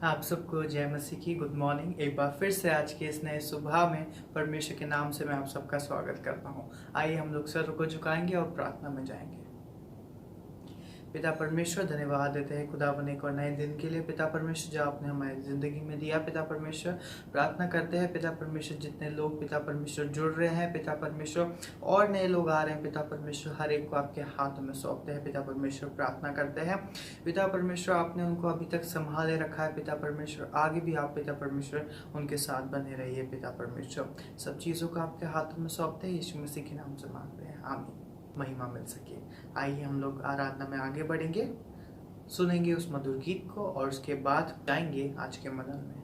आप सबको जय मसीह की गुड मॉर्निंग। एक बार फिर से आज के इस नए सुबह में परमेश्वर के नाम से मैं आप सबका स्वागत करता हूँ। आइए हम लोग सर को झुकाएंगे और प्रार्थना में जाएंगे। पिता परमेश्वर, धन्यवाद देते हैं खुदा बने को नए दिन के लिए। पिता परमेश्वर जो आपने हमारी ज़िंदगी में दिया, पिता परमेश्वर प्रार्थना करते हैं पिता परमेश्वर जितने लोग पिता परमेश्वर जुड़ रहे हैं पिता परमेश्वर और नए लोग आ रहे हैं पिता परमेश्वर, हर एक को आपके हाथों में सौंपते हैं पिता परमेश्वर। प्रार्थना करते हैं पिता परमेश्वर, आपने उनको अभी तक संभाले रखा है पिता परमेश्वर, आगे भी आप पिता परमेश्वर उनके साथ बने रहिए पिता परमेश्वर। सब चीज़ों को आपके हाथों में सौंपते हैं, यीशु मसीह के नाम से मांगते हैं, आमीन। महिमा मिल सके। आइए हम लोग आराधना में आगे बढ़ेंगे, सुनेंगे उस मधुर गीत को और उसके बाद जाएंगे आज के मदन में।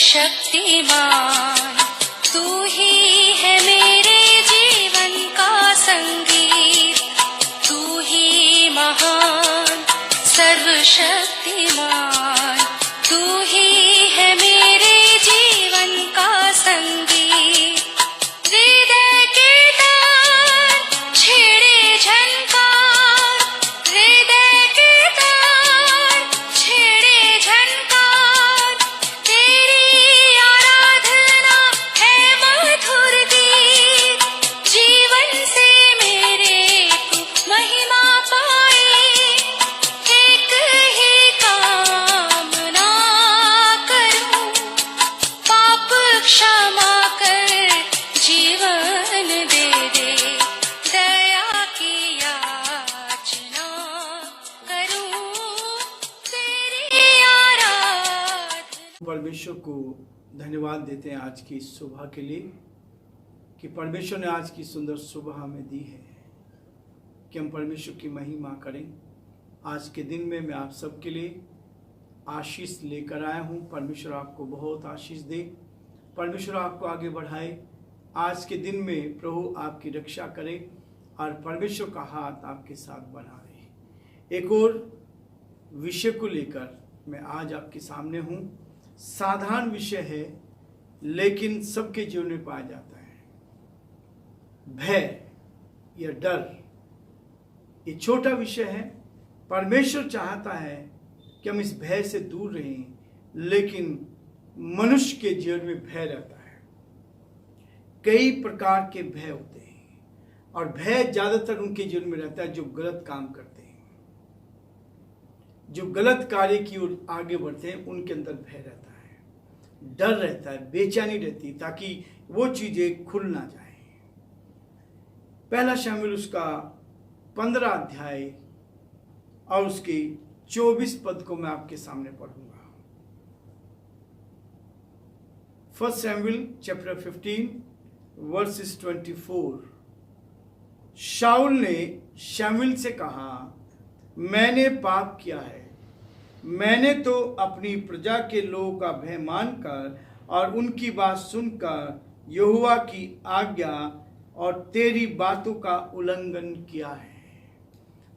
शक्तिमान तू ही है मेरे जीवन का संगीत, तू ही महान सर्वशक्तिमान, तू ही है मेरे जीवन का संगीत। हृदय के तार छेड़े झनकार, हृदय के तार छेड़े झनकार, तेरी आराधना है मधुर गीत। जीवन से मेरे तू महिमा पाए, एक ही कामना करूं, पाप क्षमा कर जीवन दे दे, दया की याचना करूं, तेरी आराधना। परमेश्वर को धन्यवाद देते हैं आज की इस सुबह के लिए कि परमेश्वर ने आज की सुंदर सुबह हमें दी है कि हम परमेश्वर की महिमा करें। आज के दिन में मैं आप सबके लिए आशीष लेकर आया हूँ। परमेश्वर आपको बहुत आशीष दे, परमेश्वर आपको आगे बढ़ाए। आज के दिन में प्रभु आपकी रक्षा करे और परमेश्वर का हाथ आपके साथ बना रहे। एक और विषय को लेकर मैं आज आपके सामने हूँ। साधारण विषय है लेकिन सबके जीवन में पाया जाता है। भय या डर, ये छोटा विषय है। परमेश्वर चाहता है कि हम इस भय से दूर रहें, लेकिन मनुष्य के जीवन में भय रहता है। कई प्रकार के भय होते हैं और भय ज्यादातर उनके जीवन में रहता है जो गलत काम करते हैं, जो गलत कार्य की ओर आगे बढ़ते हैं, उनके अंदर भय रहता है, डर रहता है, बेचैनी रहती, ताकि वो चीजें खुल ना जाए। पहला शमूएल उसका 15 अध्याय और उसके 24 पद को मैं आपके सामने पढ़ूंगा। फर्स्ट शमूएल चैप्टर 15 वर्सेस 24। शाऊल ने शमूएल से कहा, मैंने पाप किया है, मैंने तो अपनी प्रजा के लोगों का भय मानकर और उनकी बात सुनकर यहोवा की आज्ञा और तेरी बातों का उल्लंघन किया है।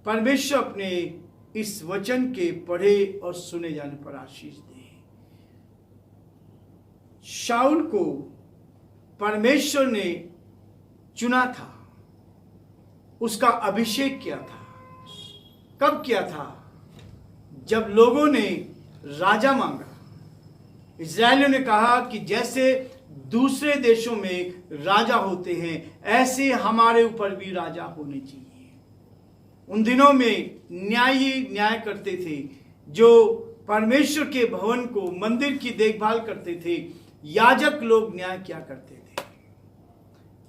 परमेश्वर अपने इस वचन के पढ़े और सुने जाने पर आशीष दे। शाऊल को परमेश्वर ने चुना था, उसका अभिषेक किया था। कब किया था? जब लोगों ने राजा मांगा। इस्राएलियों ने कहा कि जैसे दूसरे देशों में राजा होते हैं, ऐसे हमारे ऊपर भी राजा होने चाहिए। उन दिनों में न्यायी न्याय करते थे, जो परमेश्वर के भवन को, मंदिर की देखभाल करते थे। याजक लोग न्याय किया करते थे।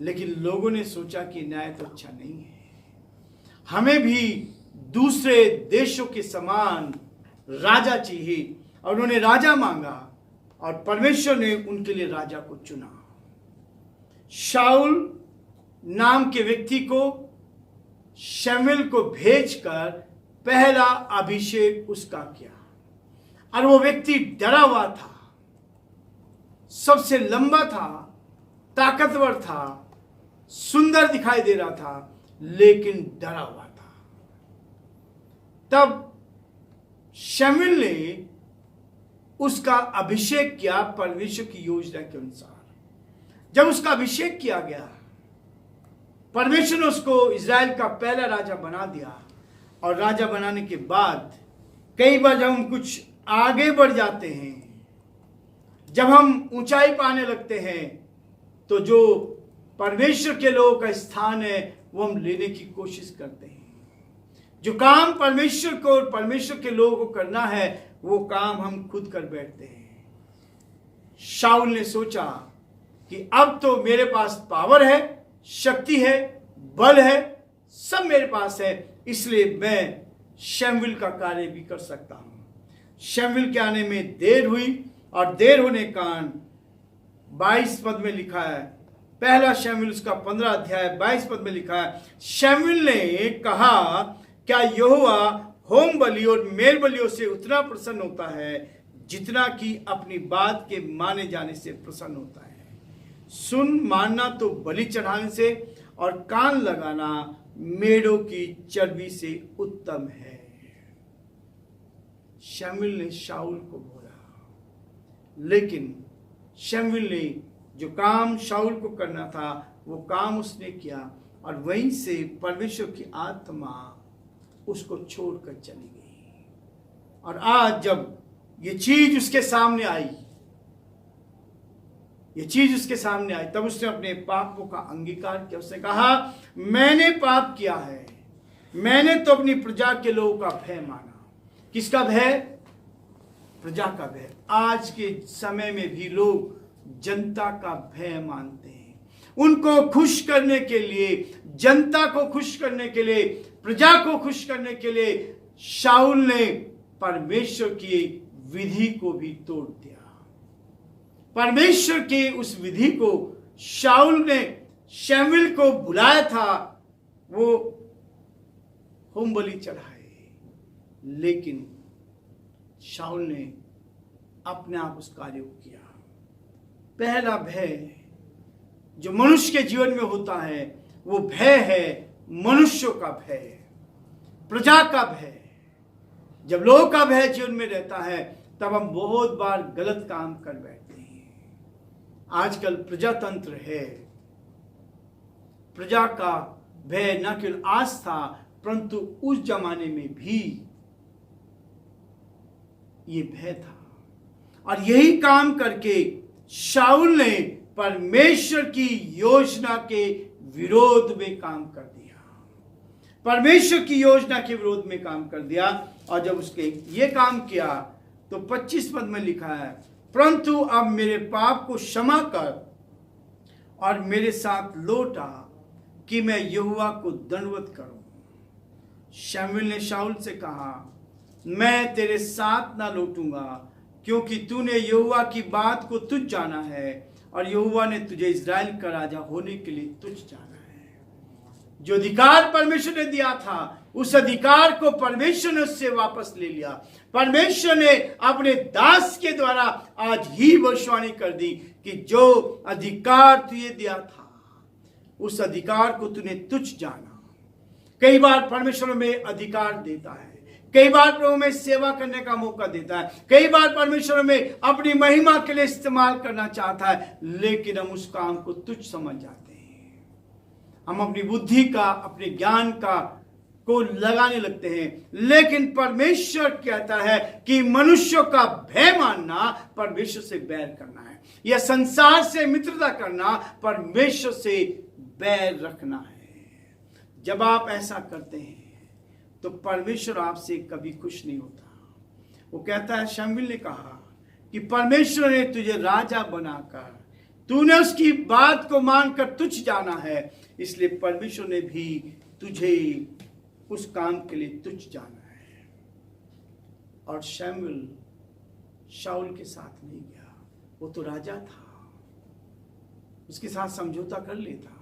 लेकिन लोगों ने सोचा कि न्याय तो अच्छा नहीं है, हमें भी दूसरे देशों के समान राजा चाहिए। और उन्होंने राजा मांगा और परमेश्वर ने उनके लिए राजा को चुना। शाऊल नाम के व्यक्ति को शमूएल को भेजकर पहला अभिषेक उसका किया। और वो व्यक्ति डरा हुआ था, सबसे लंबा था, ताकतवर था, सुंदर दिखाई दे रहा था, लेकिन डरा हुआ था। तब शमूएल ने उसका अभिषेक किया परमेश्वर की योजना के अनुसार। जब उसका अभिषेक किया गया, परमेश्वर ने उसको इज़राइल का पहला राजा बना दिया। और राजा बनाने के बाद कई बार जब हम कुछ आगे बढ़ जाते हैं, जब हम ऊंचाई पाने लगते हैं, तो जो परमेश्वर के लोगों का स्थान है वो हम लेने की कोशिश करते हैं। जो काम परमेश्वर को और परमेश्वर के लोगों को करना है, वो काम हम खुद कर बैठते हैं। शाऊल ने सोचा कि अब तो मेरे पास पावर है, शक्ति है, बल है, सब मेरे पास है, इसलिए मैं शमूएल का कार्य भी कर सकता हूं। शमूएल के आने में देर हुई, और देर होने के कारण 22 पद में लिखा है, पहला शमूएल उसका 15 अध्याय 22 पद में लिखा है, शमूएल ने कहा, क्या यहोवा होम बलि और मेल बलियों से उतना प्रसन्न होता है जितना कि अपनी बात के माने जाने से प्रसन्न होता है? सुन मानना तो बलि चढ़ाने से, और कान लगाना मेढ़ों की चर्बी से उत्तम है। शमूएल ने शाऊल को बोला, लेकिन शमूएल ने जो काम शाऊल को करना था वो काम उसने किया, और वहीं से परमेश्वर की आत्मा उसको छोड़कर चली गई। और आज जब ये चीज उसके सामने आई, तब उसने अपने पापों का अंगीकार किया। उसने कहा, मैंने पाप किया है, मैंने तो अपनी प्रजा के लोगों का भय माना। किसका भय? प्रजा का भय। आज के समय में भी लोग जनता का भय मानते हैं। उनको खुश करने के लिए, जनता को खुश करने के लिए, प्रजा को खुश करने के लिए शाऊल ने परमेश्वर की विधि को भी तोड़ दिया। परमेश्वर की उस विधि को शाऊल ने शमूएल को बुलाया था, वो होम बलि चढ़ाए, लेकिन शाऊल ने अपने आप उस कार्य को किया। पहला भय जो मनुष्य के जीवन में होता है वो भय है मनुष्यों का भय, प्रजा का भय। जब लोगों का भय जीवन में रहता है तब हम बहुत बार गलत काम कर बैठते हैं। आजकल प्रजातंत्र है, प्रजा का भय न केवल आज था परंतु उस जमाने में भी ये भय था। और यही काम करके शाऊल ने परमेश्वर की योजना के विरोध में काम कर दिया, परमेश्वर की योजना के विरोध में काम कर दिया। और जब उसके ये काम किया तो 25 पद में लिखा है, परंतु अब मेरे पाप को क्षमा कर और मेरे साथ लौट आ कि मैं यहोवा को दंडवत करूं। शमूएल ने शाऊल से कहा, मैं तेरे साथ ना लौटूंगा, क्योंकि तूने यहोवा की बात को तुझ जाना है और यहोवा ने तुझे इज़राइल का राजा होने के लिए तुझ जाना है। जो अधिकार परमेश्वर ने दिया था उस अधिकार को परमेश्वर ने उससे वापस ले लिया। परमेश्वर ने अपने दास के द्वारा आज ही भविष्यवाणी कर दी कि जो अधिकार तुझे दिया था उस अधिकार को तूने तुच्छ जाना। कई बार परमेश्वर में अधिकार देता है, कई बार प्रभु हमें सेवा करने का मौका देता है, कई बार परमेश्वर हमें अपनी महिमा के लिए इस्तेमाल करना चाहता है, लेकिन हम उस काम को तुच्छ समझ जाते हैं। हम अपनी बुद्धि का, अपने ज्ञान को लगाने लगते हैं। लेकिन परमेश्वर कहता है कि मनुष्यों का भय मानना परमेश्वर से बैर करना है, यह संसार से मित्रता करना परमेश्वर से बैर रखना है। जब आप ऐसा करते हैं तो परमेश्वर आपसे कभी खुश नहीं होता। वो कहता है, शमूएल ने कहा कि परमेश्वर ने तुझे राजा बनाकर, तूने उसकी बात को मानकर तुच्छ जाना है, इसलिए परमेश्वर ने भी तुझे उस काम के लिए तुच्छ जाना है। और शमूएल शाऊल के साथ नहीं गया, वो तो राजा था, उसके साथ समझौता कर लेता।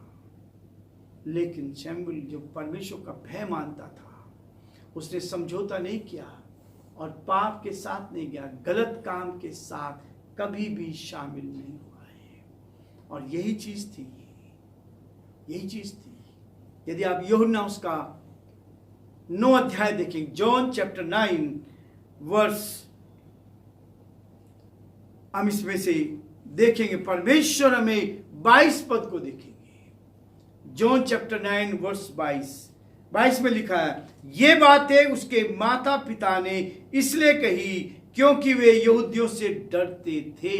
लेकिन शमूएल जो परमेश्वर का भय मानता था, उसने समझौता नहीं किया और पाप के साथ नहीं गया, गलत काम के साथ कभी भी शामिल नहीं हुआ है। और यही चीज थी। यदि आप यूहन्ना उसका 9 अध्याय देखें, जॉन चैप्टर 9 वर्स, हम इसमें से देखेंगे, परमेश्वर हमें 22 पद को देखेंगे। जॉन चैप्टर 9 वर्स 22 में लिखा है, ये बातें उसके माता पिता ने इसलिए कही क्योंकि वे यहूदियों से डरते थे।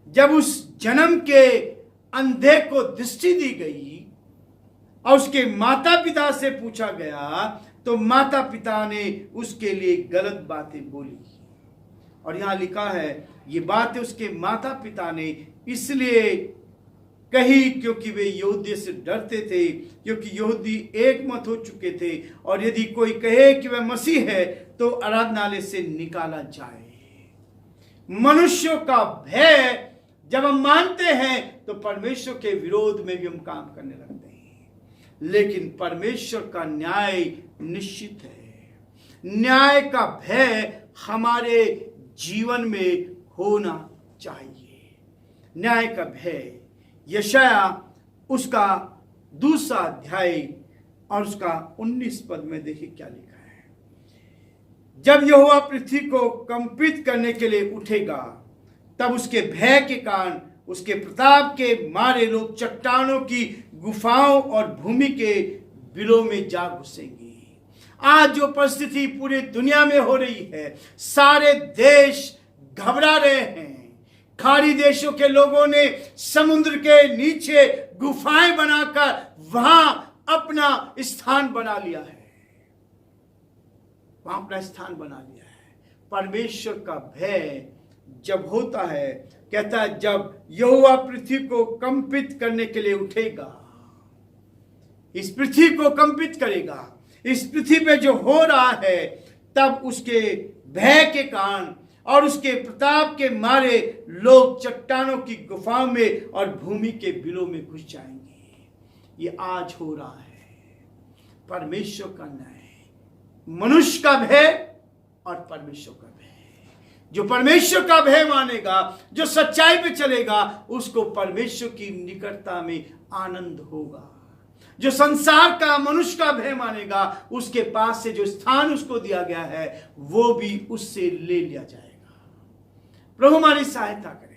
जब उस जन्म के अंधे को दृष्टि दी गई और उसके माता पिता से पूछा गया, तो माता पिता ने उसके लिए गलत बातें बोली। और यहां लिखा है, ये बातें उसके माता पिता ने इसलिए कही क्योंकि वे यहूदी से डरते थे, क्योंकि यहूदी एक मत हो चुके थे, और यदि कोई कहे कि वह मसीह है तो आराधनालय से निकाला जाए। मनुष्यों का भय जब हम मानते हैं तो परमेश्वर के विरोध में भी हम काम करने लगते हैं। लेकिन परमेश्वर का न्याय निश्चित है। न्याय का भय हमारे जीवन में होना चाहिए। न्याय का भय, यशाया उसका 2 अध्याय और उसका 19 पद में देखिए क्या लिखा है। जब यहोवा पृथ्वी को कंपित करने के लिए उठेगा, तब उसके भय के कारण, उसके प्रताप के मारे लोग चट्टानों की गुफाओं और भूमि के बिलों में जा घुसेंगे। आज जो परिस्थिति पूरी दुनिया में हो रही है, सारे देश घबरा रहे हैं। खाड़ी देशों के लोगों ने समुद्र के नीचे गुफाएं बनाकर वहां अपना स्थान बना लिया है, परमेश्वर का भय जब होता है, कहता है जब यहोवा पृथ्वी को कंपित करने के लिए उठेगा, इस पृथ्वी को कंपित करेगा, इस पृथ्वी पे जो हो रहा है, तब उसके भय के कारण और उसके प्रताप के मारे लोग चट्टानों की गुफाओं में और भूमि के बिलों में घुस जाएंगे। ये आज हो रहा है। परमेश्वर का न्याय, मनुष्य का भय और परमेश्वर का भय। जो परमेश्वर का भय मानेगा, जो सच्चाई पे चलेगा, उसको परमेश्वर की निकटता में आनंद होगा। जो संसार का, मनुष्य का भय मानेगा, उसके पास से जो स्थान उसको दिया गया है वो भी उससे ले लिया जाएगा। प्रभु हमारी सहायता करे।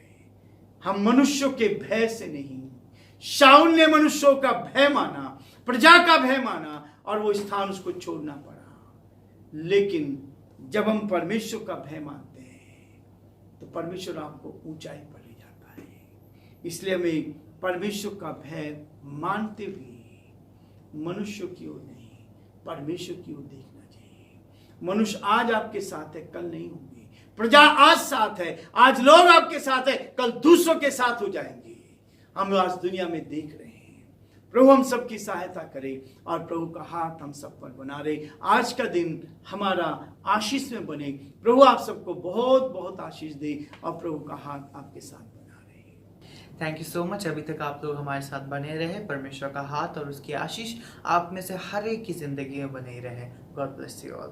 हम मनुष्यों के भय से नहीं, शाऊल ने मनुष्यों का भय माना, प्रजा का भय माना और वो स्थान उसको छोड़ना पड़ा। लेकिन जब हम परमेश्वर का भय मानते हैं तो परमेश्वर आपको ऊंचाई पर ले जाता है। इसलिए हमें परमेश्वर का भय मानते हुए मनुष्यों की ओर नहीं, परमेश्वर की ओर देखना चाहिए। मनुष्य आज आपके साथ है, कल नहीं होंगे। प्रजा आज साथ है, आज लोग आपके साथ है, कल दूसरों के साथ हो जाएंगे। हम आज दुनिया में देख रहे हैं। प्रभु हम सबकी सहायता करे और प्रभु का हाथ हम सब पर बना रहे। आज का दिन हमारा आशीष में बने। प्रभु आप सबको बहुत बहुत आशीष दे और प्रभु का हाथ आपके साथ बना रहे। Thank you so much. अभी तक आप लोग हमारे साथ बने रहे। परमेश्वर का हाथ और उसकी आशीष आप में से हर एक की जिंदगी में बने रहे। God bless you all.